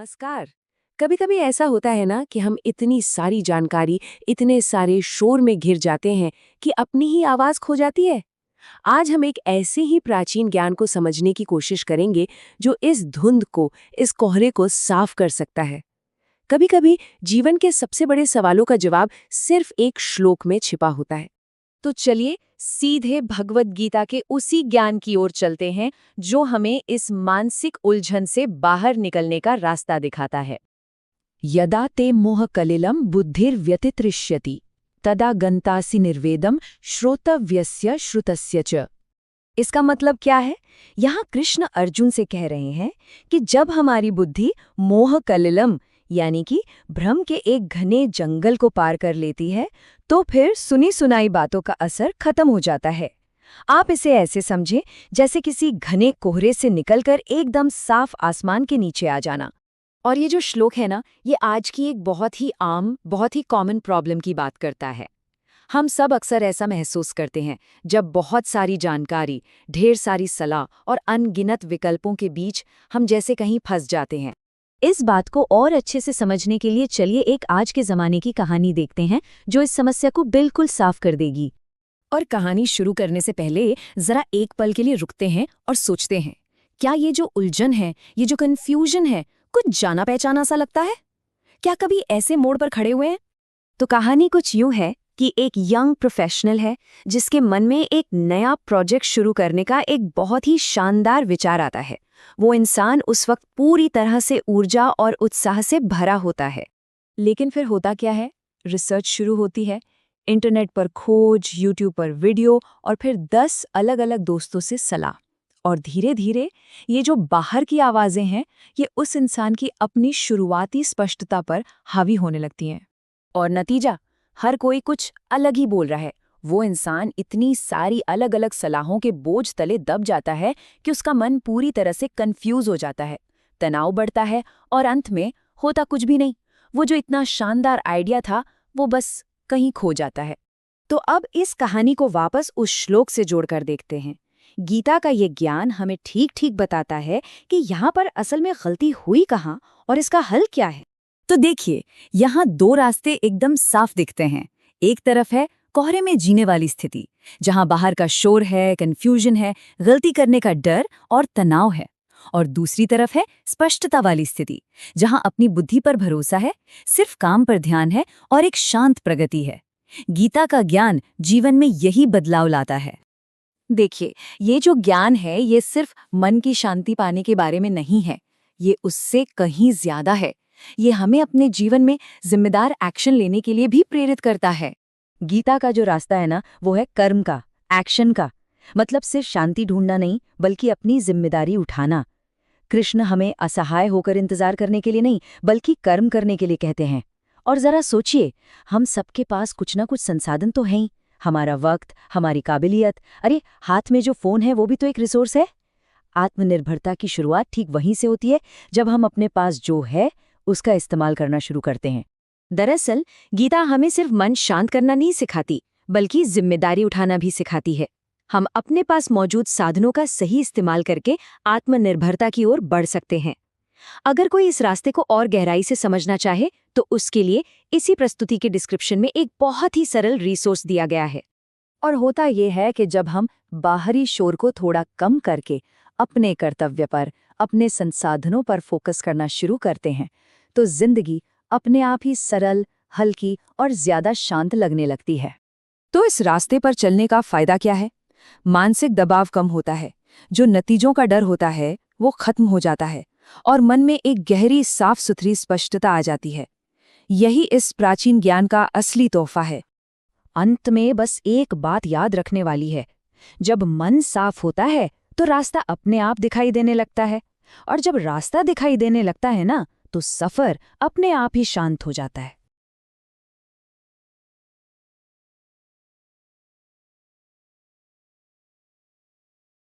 नमस्कार। कभी कभी ऐसा होता है ना कि हम इतनी सारी जानकारी, इतने सारे शोर में घिर जाते हैं कि अपनी ही आवाज खो जाती है। आज हम एक ऐसे ही प्राचीन ज्ञान को समझने की कोशिश करेंगे जो इस धुंध को, इस कोहरे को साफ कर सकता है। कभी कभी जीवन के सबसे बड़े सवालों का जवाब सिर्फ एक श्लोक में छिपा होता है। तो चलिए सीधे भगवत गीता के उसी ज्ञान की ओर चलते हैं जो हमें इस मानसिक उलझन से बाहर निकलने का रास्ता दिखाता है। यदा ते मोह कलिलम बुद्धिर्व्यतितृष्यति तदा गंतासि निर्वेदम श्रोतव्यस्य श्रुतस्य च। इसका मतलब क्या है? यहाँ कृष्ण अर्जुन से कह रहे हैं कि जब हमारी बुद्धि मोह कलिलम यानी कि भ्रम के एक घने जंगल को पार कर लेती है तो फिर सुनी सुनाई बातों का असर खत्म हो जाता है। आप इसे ऐसे समझें जैसे किसी घने कोहरे से निकलकर एकदम साफ आसमान के नीचे आ जाना। और ये जो श्लोक है ना, ये आज की एक बहुत ही आम, बहुत ही कॉमन प्रॉब्लम की बात करता है। हम सब अक्सर ऐसा महसूस करते हैं जब बहुत सारी जानकारी, ढेर सारी सलाह और अनगिनत विकल्पों के बीच हम जैसे कहीं फंस जाते हैं। इस बात को और अच्छे से समझने के लिए चलिए एक आज के ज़माने की कहानी देखते हैं जो इस समस्या को बिल्कुल साफ कर देगी। और कहानी शुरू करने से पहले ज़रा एक पल के लिए रुकते हैं और सोचते हैं, क्या ये जो उलझन है, ये जो कन्फ्यूजन है, कुछ जाना पहचाना सा लगता है? क्या कभी ऐसे मोड़ पर खड़े हुए हैं? तो कहानी कुछ यूं है कि एक यंग प्रोफेशनल है जिसके मन में एक नया प्रोजेक्ट शुरू करने का एक बहुत ही शानदार विचार आता है। वो इंसान उस वक्त पूरी तरह से ऊर्जा और उत्साह से भरा होता है। लेकिन फिर होता क्या है? रिसर्च शुरू होती है, इंटरनेट पर खोज, यूट्यूब पर वीडियो और फिर 10 अलग-अलग दोस्तों से सलाह। और धीरे धीरे ये जो बाहर की आवाज़ें हैं, ये उस इंसान की अपनी शुरुआती स्पष्टता पर हावी होने लगती हैं। और नतीजा, हर कोई कुछ अलग ही बोल रहा है। वो इंसान इतनी सारी अलग अलग सलाहों के बोझ तले दब जाता है कि उसका मन पूरी तरह से कंफ्यूज हो जाता है, तनाव बढ़ता है और अंत में होता कुछ भी नहीं। वो जो इतना शानदार आइडिया था, वो बस कहीं खो जाता है। तो अब इस कहानी को वापस उस श्लोक से जोड़कर देखते हैं। गीता का ये ज्ञान हमें ठीक ठीक बताता है कि यहाँ पर असल में गलती हुई कहाँ और इसका हल क्या है। तो देखिए, यहाँ दो रास्ते एकदम साफ दिखते हैं। एक तरफ है कोहरे में जीने वाली स्थिति, जहाँ बाहर का शोर है, कंफ्यूजन है, गलती करने का डर और तनाव है। और दूसरी तरफ है स्पष्टता वाली स्थिति, जहाँ अपनी बुद्धि पर भरोसा है, सिर्फ काम पर ध्यान है और एक शांत प्रगति है। गीता का ज्ञान जीवन में यही बदलाव लाता है। देखिए, ये जो ज्ञान है, ये सिर्फ मन की शांति पाने के बारे में नहीं है, ये उससे कहीं ज्यादा है। ये हमें अपने जीवन में जिम्मेदार एक्शन लेने के लिए भी प्रेरित करता है। गीता का जो रास्ता है ना, वो है कर्म का, एक्शन का। मतलब सिर्फ शांति ढूंढना नहीं, बल्कि अपनी जिम्मेदारी उठाना। कृष्ण हमें असहाय होकर इंतजार करने के लिए नहीं, बल्कि कर्म करने के लिए कहते हैं। और जरा सोचिए, हम सबके पास कुछ ना कुछ संसाधन तो हैं ही। हमारा वक्त, हमारी काबिलियत, अरे हाथ में जो फोन है वो भी तो एक रिसोर्स है। आत्मनिर्भरता की शुरुआत ठीक वहीं से होती है, जब हम अपने पास जो है उसका इस्तेमाल करना शुरू करते हैं। दरअसल गीता हमें सिर्फ मन शांत करना नहीं सिखाती, बल्कि जिम्मेदारी उठाना भी सिखाती है। हम अपने पास मौजूद साधनों का सही इस्तेमाल करके आत्मनिर्भरता की ओर बढ़ सकते हैं। अगर कोई इस रास्ते को और गहराई से समझना चाहे तो उसके लिए इसी प्रस्तुति के डिस्क्रिप्शन में एक बहुत ही सरल रिसोर्स दिया गया है। और होता यह है कि जब हम बाहरी शोर को थोड़ा कम करके अपने कर्तव्य पर, अपने संसाधनों पर फोकस करना शुरू करते हैं, तो जिंदगी अपने आप ही सरल, हल्की और ज्यादा शांत लगने लगती है। तो इस रास्ते पर चलने का फायदा क्या है? मानसिक दबाव कम होता है, जो नतीजों का डर होता है वो खत्म हो जाता है और मन में एक गहरी, साफ सुथरी स्पष्टता आ जाती है। यही इस प्राचीन ज्ञान का असली तोहफा है। अंत में बस एक बात याद रखने वाली है, जब मन साफ होता है तो रास्ता अपने आप दिखाई देने लगता है, और जब रास्ता दिखाई देने लगता है ना, तो सफर अपने आप ही शांत हो जाता है।